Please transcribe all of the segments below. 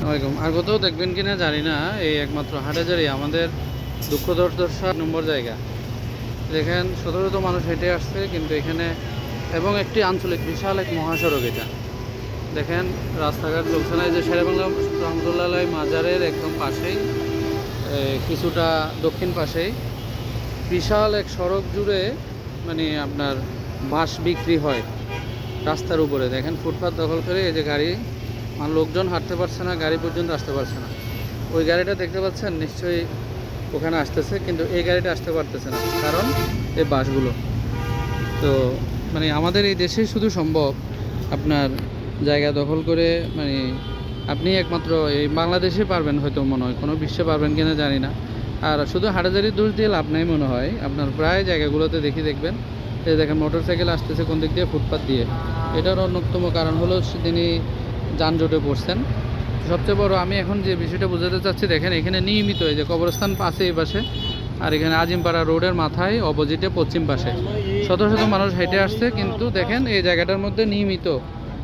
ওয়ালাইকুম। আর কোথাও দেখবেন কিনা জানি না, এই একমাত্র হাটহাজারী আমাদের দুঃখ দুর্দশা নম্বর জায়গা। দেখেন শত শত মানুষ হেঁটে আসছে, কিন্তু এখানে এবং একটি আঞ্চলিক বিশাল এক মহাসড়ক এটা। দেখেন রাস্তাঘাট চলছে না। এই যে শেরেবাংলা রহমতুল্লাহ আলাই মাজারের একদম পাশেই, কিছুটা দক্ষিণ পাশেই বিশাল এক সড়ক জুড়ে মানে আপনার বাঁশ বিক্রি হয় রাস্তার উপরে। দেখেন ফুটপাত দখল করে এই যে গাড়ি, আর লোকজন হাঁটতে পারছে না, গাড়ি পর্যন্ত আসতে পারছে না। ওই গাড়িটা দেখতে পাচ্ছেন নিশ্চয়ই ওখানে আসতেছে, কিন্তু এই গাড়িটা আসতে পারতেছে না, কারণ এই বাসগুলো। তো মানে আমাদের এই দেশেই শুধু সম্ভব আপনার জায়গা দখল করে, মানে আপনি একমাত্র এই বাংলাদেশে পারবেন হয়তো, মনে হয় কোনো বিশ্বে পারবেন কিনা জানি না। আর শুধু হাটাজারির দোষ দিয়ে লাভ নাই মনে হয়, আপনার প্রায় জায়গাগুলোতে দেখবেন এই দেখেন মোটর সাইকেল আসতেছে কোন দিক দিয়ে, ফুটপাত দিয়ে। এটার অন্যতম কারণ হলো তিনি যানজটে পড়ছেন। সবচেয়ে বড় আমি এখন যে বিষয়টা বোঝাতে চাচ্ছি, দেখেন এখানে নিয়মিত এই যে কবরস্থান পাশে এই পাশে, আর এখানে আজিমপাড়া রোডের মাথায় অপোজিটে পশ্চিম পাশে শত শত মানুষ হেঁটে আসছে, কিন্তু দেখেন এই জায়গাটার মধ্যে নিয়মিত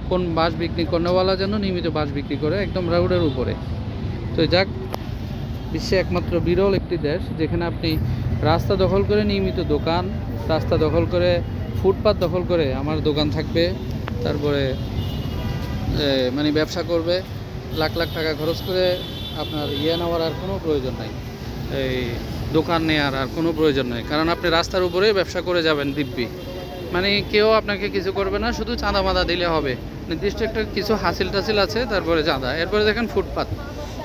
কোন বাস বিক্রি কর্নেওয়ালা যেন নিয়মিত বাস বিক্রি করে একদম রোডের উপরে। তো যাক, বিশ্বে একমাত্র বিরল একটি দেশ যেখানে আপনি রাস্তা দখল করে নিয়মিত দোকান, রাস্তা দখল করে ফুটপাত দখল করে আমার দোকান থাকবে, তারপরে মানে ব্যবসা করবে, লাখ লাখ টাকা খরচ করে আপনার নেওয়ার আর কোনো প্রয়োজন নাই, এই দোকান নেওয়ার আর কোনো প্রয়োজন নেই, কারণ আপনি রাস্তার উপরেই ব্যবসা করে যাবেন দিব্যি। মানে কেউ আপনাকে কিছু করবে না, শুধু চাঁদা মাদা দিলে হবে। নির্দিষ্ট একটা কিছু হাসিল টাসিল আছে, তারপরে চাঁদা। এরপরে দেখেন ফুটপাত,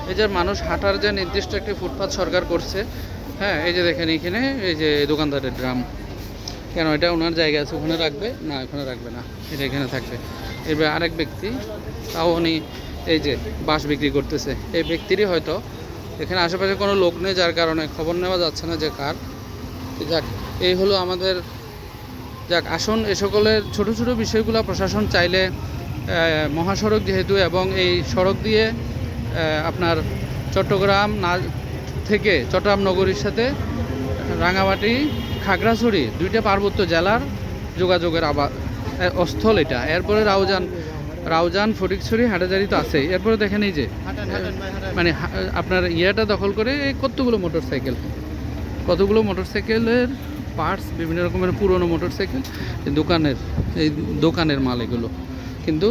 এই যে মানুষ হাঁটার যে নির্দিষ্ট একটি ফুটপাত সরকার করছে। হ্যাঁ, এই যে দেখেন এখানে এই যে দোকানদারের ড্রাম, কেন এটা ওনার জায়গা আছে, ওখানে রাখবে না, ওখানে রাখবে না, এটা এখানে থাকবে। এবার আরেক ব্যক্তি, তাও উনি এই যে বাঁশ বিক্রি করতেছে, এই ব্যক্তিরই হয়তো এখানে আশেপাশে কোনো লোক নেই, যার কারণে খবর নেওয়া যাচ্ছে না যে কার। যাক, এই হলো আমাদের। যাক, আসুন এ সকলের ছোটো ছোটো বিষয়গুলো প্রশাসন চাইলে, মহাসড়ক যেহেতু, এবং এই সড়ক দিয়ে আপনার চট্টগ্রাম থেকে চট্টগ্রাম নগরীর সাথে রাঙামাটি, খাগড়াছড়ি দুইটা পার্বত্য জেলার যোগাযোগের স্থল এটা। এরপরে রাউজান ফটিকছড়ি হাটাজারি তো আছে। এরপরে দেখেন এই যে মানে আপনার ইয়েটা দখল করে কতগুলো মোটরসাইকেলের পার্টস, বিভিন্ন রকমের পুরনো মোটরসাইকেল, এই দোকানের মাল এগুলো, কিন্তু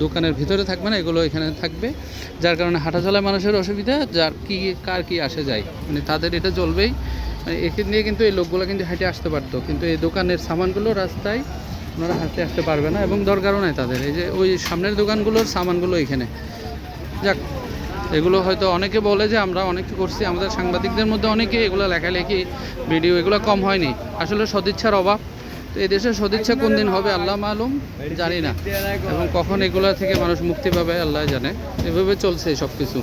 দোকানের ভিতরে থাকবে না, এগুলো এখানে থাকবে, যার কারণে হাঁটা চলায় মানুষের অসুবিধা, কার কি আসে যায়, মানে তাদের এটা চলবেই। মানে এখান দিয়ে কিন্তু এই লোকগুলো কিন্তু হেঁটে আসতে পারতো, কিন্তু এই দোকানের সামানগুলো রাস্তায় ওনারা হাঁটতে আসতে পারবে না, এবং দরকারও নাই তাদের। এই যে ওই সামনের দোকানগুলোর সামানগুলো এখানে। যাক, এগুলো হয়তো অনেকে বলে যে আমরা অনেক করছি, আমাদের সাংবাদিকদের মধ্যে অনেকে এগুলো লেখালেখি ভিডিও এগুলো কম হয়নি, আসলে সদিচ্ছার অভাব। তো এই দেশের সদিচ্ছা কোন দিন হবে আল্লাহ মালুম, জানি না, এবং কখন এগুলো থেকে মানুষ মুক্তি পাবে আল্লাহ জানে। এভাবে চলছে সব কিছু।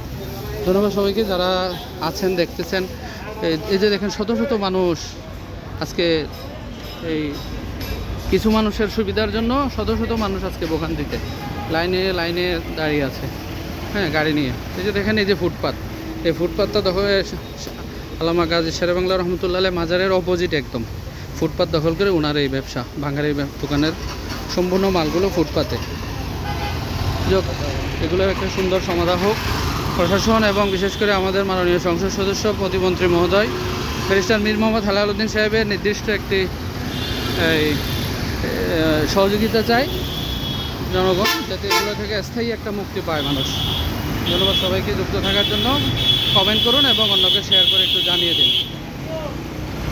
ধন্যবাদ সবাইকে যারা আছেন, দেখতেছেন। এই যে দেখেন শত শত মানুষ আজকে, এই কিছু মানুষের সুবিধার জন্য শত শত মানুষ আজকে ভোগান্তিতে লাইনে দাঁড়িয়ে আছে, হ্যাঁ, গাড়ি নিয়ে। এই যে দেখেন এই যে ফুটপাত, এই ফুটপাতটা দখল, আল্লামা গাজী শেরেবাংলা রহমতুল্লাহ আলাই মাজারের অপোজিট একদম ফুটপাত দখল করে ওনার এই ব্যবসা, ভাঙার এই দোকানের সম্পূর্ণ মালগুলো ফুটপাতে। যাক, এগুলোর একটা সুন্দর সমাধান হোক প্রশাসন, এবং বিশেষ করে আমাদের মাননীয় সংসদ সদস্য প্রতিমন্ত্রী মহোদয় ব্যারিস্টার মীর মোহাম্মদ হেলাল উদ্দিন সাহেবের নির্দিষ্ট একটি সহযোগিতা চাই জনগণ, যাতে এগুলো থেকে স্থায়ী একটা মুক্তি পায় মানুষ। ধন্যবাদ সবাইকে যুক্ত থাকার জন্য। কমেন্ট করুন এবং অন্যকে শেয়ার করে একটু জানিয়ে দিন।